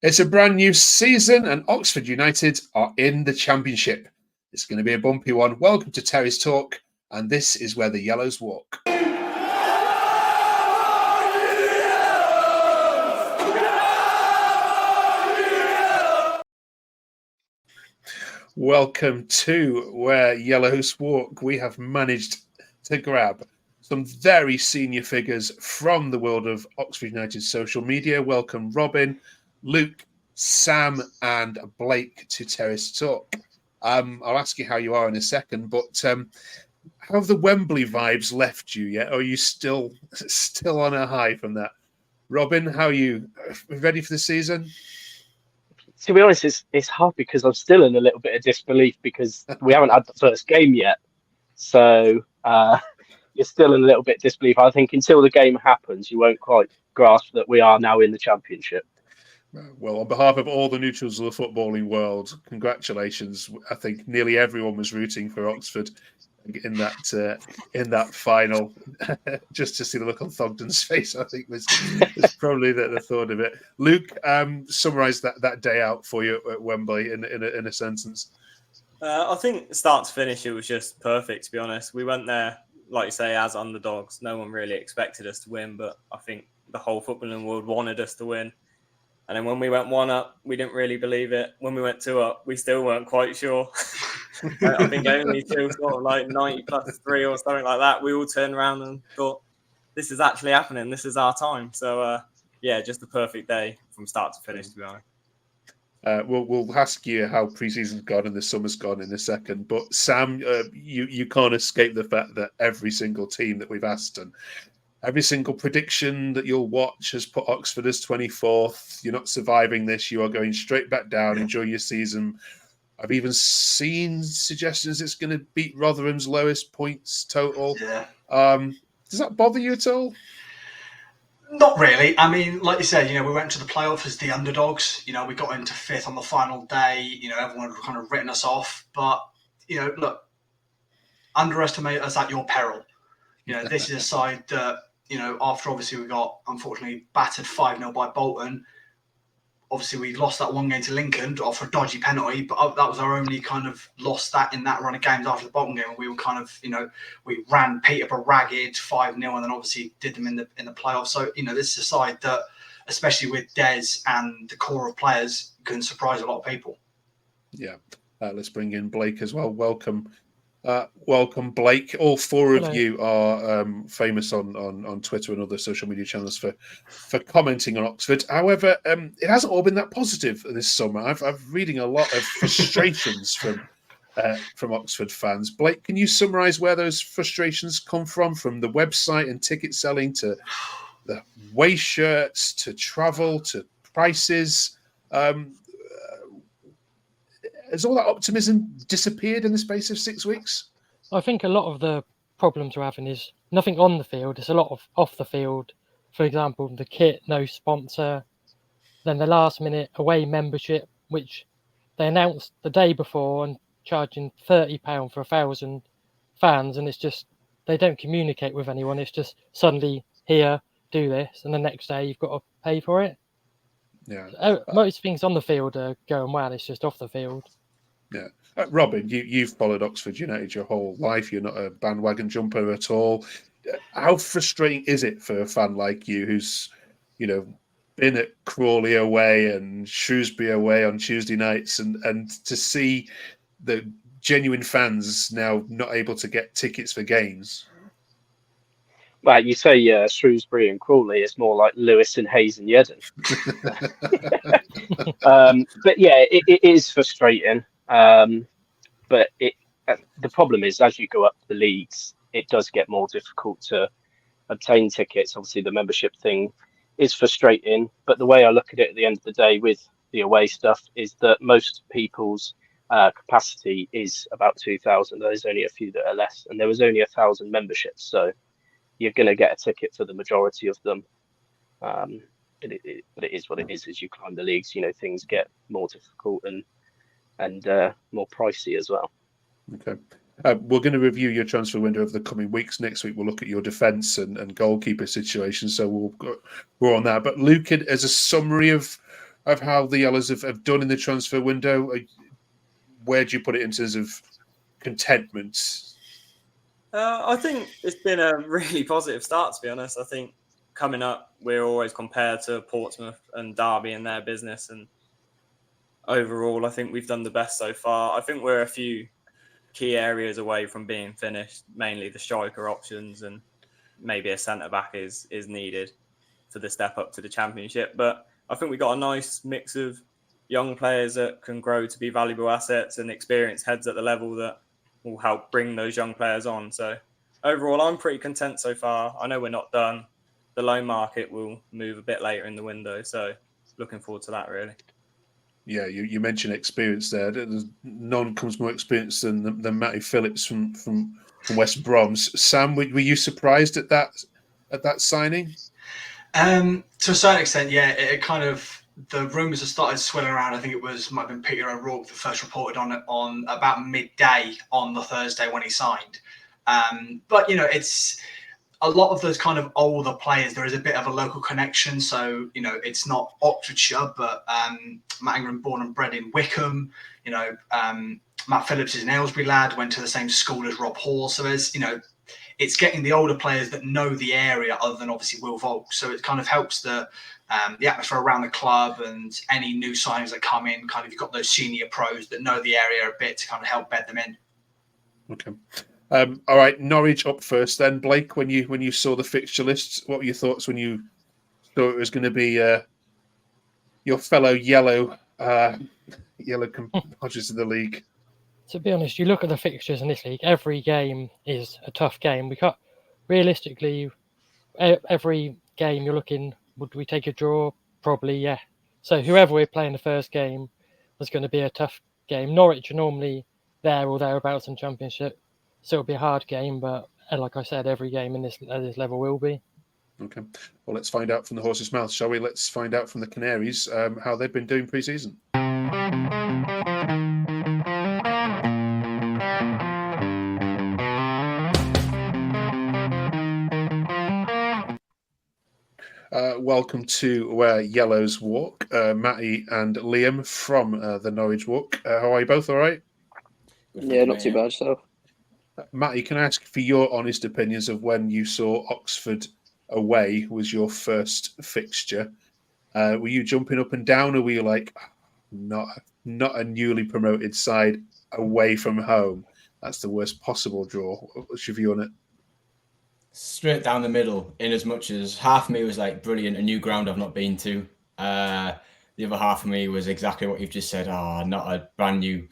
It's a brand new season and Oxford United are in the Championship. It's going to be a bumpy one. Welcome to Terry's Talk, and this is where the Yellows walk. Welcome to Where Yellows Walk. We have managed to grab some very senior figures from the world of Oxford United social media. Welcome Robin, Luke, Sam and Blake to Terrace Talk. I'll ask you how you are in a second, but have the Wembley vibes left you yet? Or are you still on a high from that? Robin, how are you? Ready for the season? To be honest, it's hard because I'm still in a little bit of disbelief because we haven't had the first game yet. So you're still in a little bit of disbelief. I think until the game happens, you won't quite grasp that we are now in the Championship. Well, on behalf of all the neutrals of the footballing world, congratulations. I think nearly everyone was rooting for Oxford in that final. Just to see the look on Thogden's face, I think was probably the thought of it. Luke, summarise that day out for you at Wembley in a sentence. I think start to finish, it was just perfect, to be honest. We went there, like you say, as underdogs. No one really expected us to win, but I think the whole footballing world wanted us to win. And then when we went 1-up, we didn't really believe it. When we went 2-up, we still weren't quite sure. I think only till sort of like 90+3 or something like that, we all turned around and thought, this is actually happening. This is our time. So, just a perfect day from start to finish, to be honest. We'll ask you how pre-season's gone and the summer's gone in a second. But Sam, you can't escape the fact that every single team that we've asked and every single prediction that you'll watch has put Oxford as 24th. You're not surviving this. You are going straight back down. Enjoy your season. I've even seen suggestions it's going to beat Rotherham's lowest points total. Yeah. Does that bother you at all? Not really. I mean, like you said, we went to the playoffs as the underdogs. We got into 5th on the final day. Everyone had kind of written us off. But, look, underestimate us at your peril. This is a side that, after obviously we got, unfortunately, battered 5-0 by Bolton. Obviously, we lost that one game to Lincoln off a dodgy penalty, but that was our only kind of loss in that run of games after the Bolton game. And we were kind of, we ran Peterborough ragged 5-0 and then obviously did them in the playoffs. So, this is a side that, especially with Des and the core of players, can surprise a lot of people. Yeah. Let's bring in Blake as well. Welcome, Blake. All four of you are famous on Twitter and other social media channels for commenting on Oxford. However, it hasn't all been that positive this summer. I'm reading a lot of frustrations from Oxford fans. Blake, can you summarise where those frustrations come from the website and ticket selling to the away shirts to travel to prices? Has all that optimism disappeared in the space of 6 weeks? I think a lot of the problems we're having is nothing on the field. It's a lot of off the field. For example, the kit, no sponsor. Then the last minute away membership, which they announced the day before and charging £30 for 1,000 fans. And it's just, they don't communicate with anyone. It's just suddenly here, do this. And the next day you've got to pay for it. Yeah. Most things on the field are going well. It's just off the field. Yeah. Robin, you've followed Oxford United your whole life. You're not a bandwagon jumper at all. How frustrating is it for a fan like you who's, been at Crawley away and Shrewsbury away on Tuesday nights and to see the genuine fans now not able to get tickets for games? Well, you say Shrewsbury and Crawley, it's more like Lewis and Hayes and Yedden. But yeah, it is frustrating. But the problem is, as you go up the leagues, it does get more difficult to obtain tickets. Obviously, the membership thing is frustrating. But the way I look at it at the end of the day with the away stuff is that most people's capacity is about 2,000. There's only a few that are less. And there was only 1,000 memberships. So you're going to get a ticket for the majority of them. But it is what it is as you climb the leagues. Things get more difficult and more pricey as well. Okay. We're going to review your transfer window over the coming weeks. Next week, we'll look at your defence and goalkeeper situation. So we're on that. But Luke, as a summary of of how the Yellows have done in the transfer window? Where do you put it in terms of contentment? I think it's been a really positive start, to be honest. I think coming up, we're always compared to Portsmouth and Derby in their business. And overall, I think we've done the best so far. I think we're a few key areas away from being finished, mainly the striker options, and maybe a centre-back is needed for the step up to the Championship. But I think we got a nice mix of young players that can grow to be valuable assets and experienced heads at the level that will help bring those young players on. So overall, I'm pretty content so far. I know we're not done. The loan market will move a bit later in the window. So looking forward to that, really. Yeah, you mentioned experience there. None comes more experienced than Matty Phillips from West Brom's. Sam, were you surprised at that signing? To a certain extent, yeah. It kind of, the rumours have started swirling around. I think might have been Peter O'Rourke that first reported on it on about midday on the Thursday when he signed. But it's a lot of those kind of older players. There is a bit of a local connection, so it's not Oxfordshire, but Matt Ingram, born and bred in Wickham. Matt Phillips is an Aylesbury lad, went to the same school as Rob Hall. So there's it's getting the older players that know the area, other than obviously Will Volk. So it kind of helps the atmosphere around the club, and any new signings that come in, kind of you've got those senior pros that know the area a bit to kind of help bed them in. Okay. All right, Norwich up first then. Blake, when you saw the fixture lists, what were your thoughts when you thought it was going to be your fellow yellow competitors in the league? To be honest, you look at the fixtures in this league, every game is a tough game. We can't, realistically, every game you're looking, would we take a draw? Probably, yeah. So whoever we're playing the first game was going to be a tough game. Norwich are normally there or thereabouts in Championship, so it'll be a hard game, but like I said, every game in this level will be. Okay. Well, let's find out from the horse's mouth, shall we? Let's find out from the Canaries how they've been doing pre-season. Welcome to Yellows Walk, Matty and Liam from the Norwich Walk. How are you both? All right? Yeah, not too bad, so. Matty, can I ask for your honest opinions of when you saw Oxford away was your first fixture? Were you jumping up and down, or were you like, not a newly promoted side away from home? That's the worst possible draw. What's your view on it? Straight down the middle, in as much as half of me was like, brilliant, a new ground I've not been to. The other half of me was exactly what you've just said. Not a brand new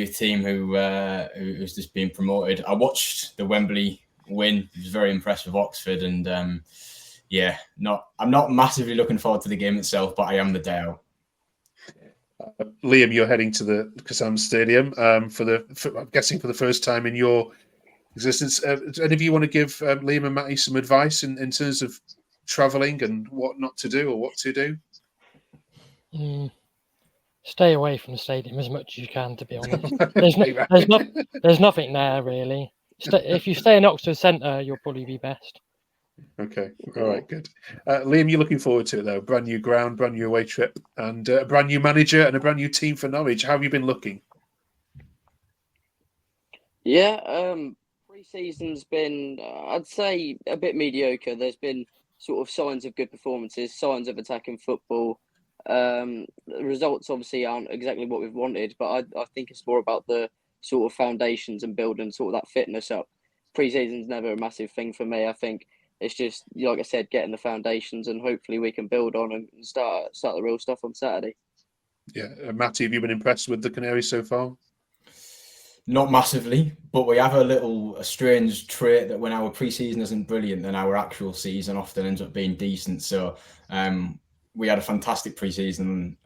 team who's just been promoted. I watched the Wembley win. I was very impressed with Oxford, and I'm not massively looking forward to the game itself, but I am the day out. Liam, you're heading to the Kassam Stadium I'm guessing for the first time in your existence. Do any of you want to give Liam and Matty some advice in terms of travelling and what not to do or what to do? Stay away from the stadium as much as you can, to be honest. There's nothing there, really. If you stay in Oxford Centre, you'll probably be best. Okay, all right, good. Liam, you're looking forward to it, though. Brand new ground, brand new away trip, and a brand new manager and a brand new team for Norwich. How have you been looking? Yeah, pre-season's been, I'd say, a bit mediocre. There's been sort of signs of good performances, signs of attacking football. The results obviously aren't exactly what we've wanted, but I think it's more about the sort of foundations and building sort of that fitness up. Pre-season's never a massive thing for me. I think it's just, like I said, getting the foundations, and hopefully we can build on and start the real stuff on Saturday. Yeah, Matty, have you been impressed with the Canaries so far? Not massively, but we have a strange trait that when our pre-season isn't brilliant, then our actual season often ends up being decent. So we had a fantastic pre-season,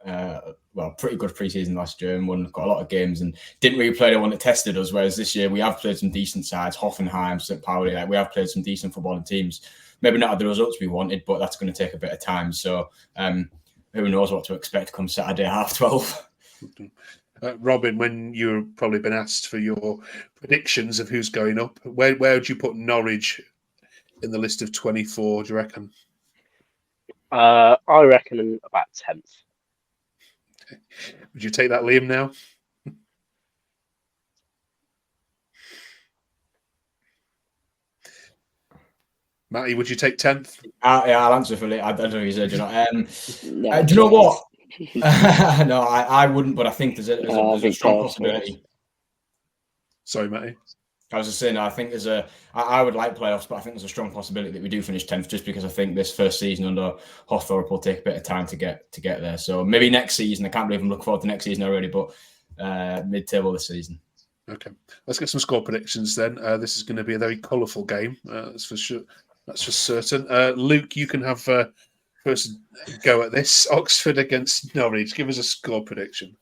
pretty good pre-season last year, and got a lot of games and didn't really play the one that tested us. Whereas this year we have played some decent sides, Hoffenheim, St. Pauli. Like, we have played some decent footballing teams. Maybe not at the results we wanted, but that's going to take a bit of time. So who knows what to expect come Saturday 12:30. Robin, when you've probably been asked for your predictions of who's going up, where would you put Norwich in the list of 24, do you reckon? I reckon about 10th. Would you take that, Liam, now? Matty, would you take 10th? Yeah, I'll answer for it. I don't know if you said, No, do you know what? chance. No, I wouldn't, but I think there's a think strong playoffs possibility. Sorry, Matty. I was just saying, I think I would like playoffs, but I think there's a strong possibility that we do finish 10th, just because I think this first season under Hawthorpe will take a bit of time to get there. So maybe next season. I can't believe I'm looking forward to next season already, but mid-table this season. Okay, let's get some score predictions then. This is going to be a very colourful game, that's for sure. That's for certain. Luke, you can have first go at this. Oxford against Norwich. Give us a score prediction.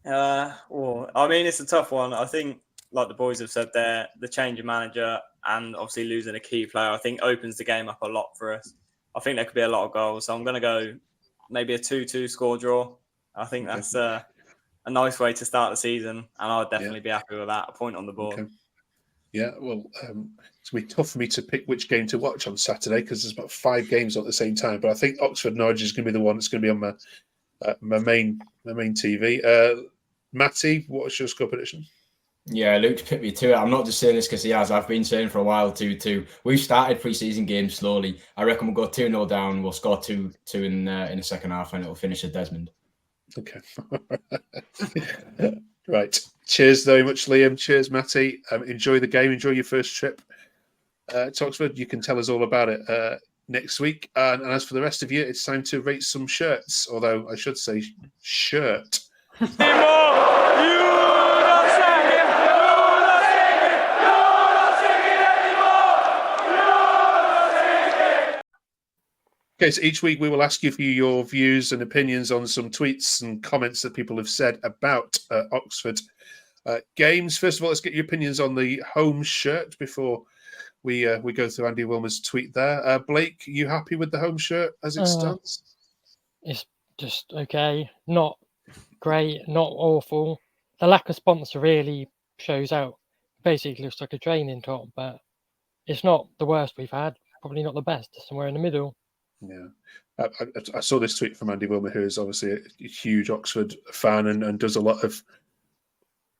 Well, I mean, it's a tough one. I think, like the boys have said there, the change of manager and obviously losing a key player, I think opens the game up a lot for us. I think there could be a lot of goals. So I'm going to go maybe a 2-2 score draw. I think that's a nice way to start the season. And I'd definitely be happy with that. A point on the board. Okay. Yeah, well, it's going to be tough for me to pick which game to watch on Saturday because there's about 5 games on at the same time. But I think Oxford Norwich is going to be the one that's going to be on my main TV. Matty, what's your score prediction? Yeah, Luke's picked me to it. I'm not just saying this because he has. I've been saying for a while, 2-2. We've started pre-season games slowly. I reckon we'll go 2-0 down. We'll score 2 in the second half, and it'll finish at Desmond. Okay. Right. Cheers very much, Liam. Cheers, Matty. Enjoy the game. Enjoy your first trip to Oxford. You can tell us all about it next week. And as for the rest of you, it's time to rate some shirts. Although I should say shirt. Okay, so each week we will ask you for your views and opinions on some tweets and comments that people have said about Oxford games. First of all, let's get your opinions on the home shirt before we go through Andy Wilmer's tweet there. Blake, you happy with the home shirt as it stands? It's just okay. Not great, not awful. The lack of sponsor really shows out. Basically looks like a training top, but it's not the worst we've had. Probably not the best. Somewhere in the middle. Yeah, I saw this tweet from Andy Wilmer, who is obviously a huge Oxford fan and does a lot of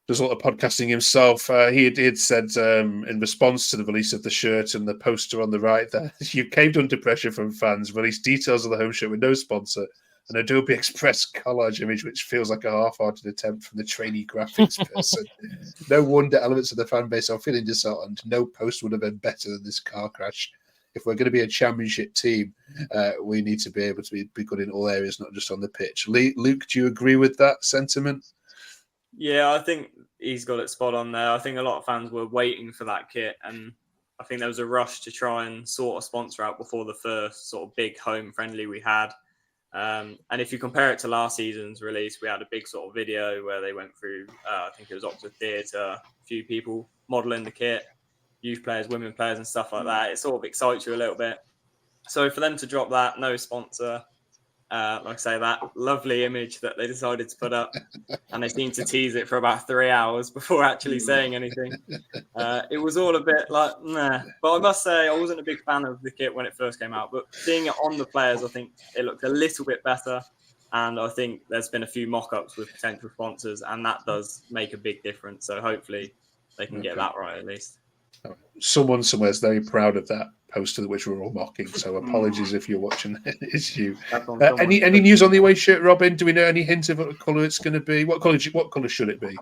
podcasting himself. He had said in response to the release of the shirt and the poster on the right that you caved under pressure from fans, released details of the home shirt with no sponsor, an Adobe Express collage image which feels like a half-hearted attempt from the trainee graphics person. No wonder elements of the fan base are feeling disheartened. No post would have been better than this car crash. If we're going to be a championship team, we need to be able to be good in all areas, not just on the pitch. Luke, do you agree with that sentiment? Yeah, I think he's got it spot on there. I think a lot of fans were waiting for that kit, and I think there was a rush to try and sort a sponsor out before the first sort of big home friendly we had. And if you compare it to last season's release, we had a big sort of video where they went through, I think it was Oxford Theatre, a few people modelling the kit. Youth players, women players and stuff like that. It sort of excites you a little bit. So for them to drop that, no sponsor, like I say, that lovely image that they decided to put up, and they seemed to tease it for about 3 hours before actually saying anything. It was all a bit like, nah. But I must say, I wasn't a big fan of the kit when it first came out. But seeing it on the players, I think it looked a little bit better. And I think there's been a few mock-ups with potential sponsors, and that does make a big difference. So hopefully they can get that right at least. Someone somewhere is very proud of that poster which we're all mocking. So apologies if you're watching. It's you. Any news on the away shirt, Robin? Do we know any hint of what colour it's going to be? What colour should it be?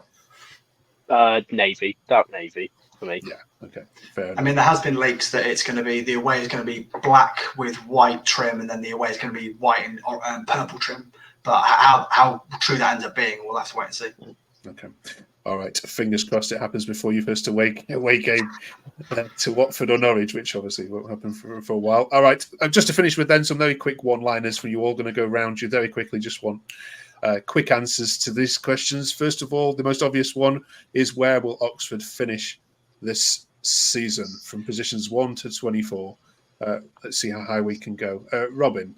Navy, dark navy for me. Yeah. Okay. Fair enough. I mean, there has been leaks that it's going to be the away is going to be black with white trim, and then the away is going to be white and purple trim. But how true that ends up being, we'll have to wait and see. Okay. All right. Fingers crossed it happens before your first away game to Watford or Norwich, which obviously won't happen for a while. All right. Just to finish with then some very quick one-liners for you all. Going to go around you very quickly. Just want quick answers to these questions. First of all, the most obvious one is where will Oxford finish this season from positions 1 to 24? Let's see how high we can go. Robin?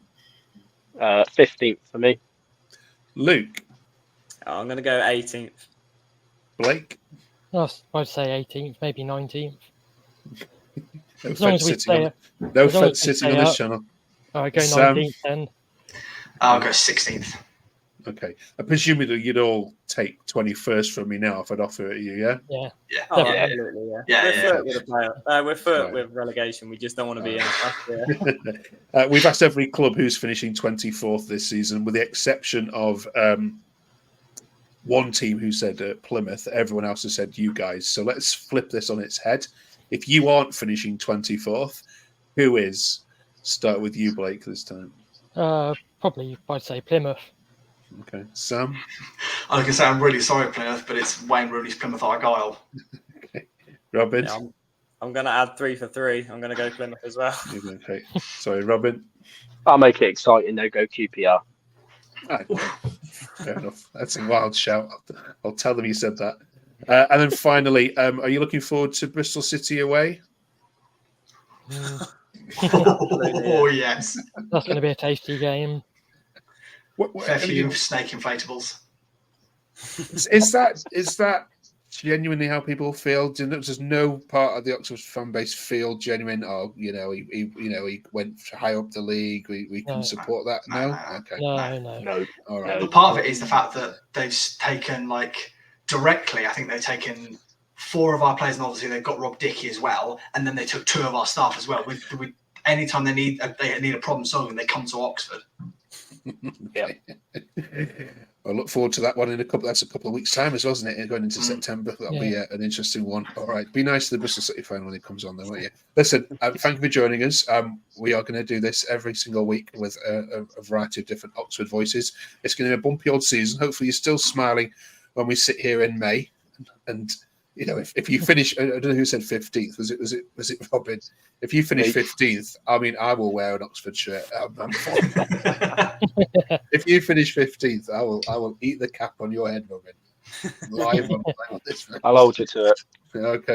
15th for me. Luke? I'm going to go 18th. Blake? I'd say 18th, maybe 19th. No as long as we stay up. No fence sitting on this channel. All right, go 19th then. I'll go 16th. Okay. Presumably you'd all take 21st from me now if I'd offer it you, yeah? Yeah. Yeah. Oh, Yeah. absolutely, yeah. Yeah, We're yeah. flirt with the player. We're flirt Right. with relegation. We just don't want to be in last year. We've asked every club who's finishing 24th this season, with the exception of one team who said Plymouth. Everyone else has said you guys. So let's flip this on its head. If you aren't finishing 24th, who is? Start with you, Blake, this time. Probably I'd say Plymouth. Okay. Sam? I was going to say, I'm really sorry, Plymouth, but it's Wayne Rooney's Plymouth Argyle. Okay. Robin? Yeah, I'm going to add 3 for 3. I'm going to go Plymouth as well. Okay. Sorry, Robin? I'll make it exciting. No, go QPR. Fair enough. That's a wild shout. I'll tell them you said that. And then finally, are you looking forward to Bristol City away? Oh, yes. That's going to be a tasty game. Fair few snake inflatables. Is that genuinely how people feel? Does no part of the Oxford fan base feel genuine? Oh, he went high up the league. We can support that. No. Okay. No. All right. But part of it is the fact that they've taken directly. I think they've taken 4 of our players, and obviously they've got Rob Dickey as well, and then they took 2 of our staff as well. Anytime they need a problem solving, they come to Oxford. Okay. I look forward to that one in a couple of weeks' time as well, isn't it? Going into September, that'll be an interesting one. All right, be nice to the Bristol City fan when it comes on, though, won't you? Listen, thank you for joining us. We are going to do this every single week with a variety of different Oxford voices. It's going to be a bumpy old season. Hopefully, you're still smiling when we sit here in May. And if you finish, I don't know who said 15th. Was it Robin? If you finish 15th, I mean, I will wear an Oxford shirt. If you finish 15th, I will eat the cap on your head, Robin. Live on this. I'll hold you to it. Okay.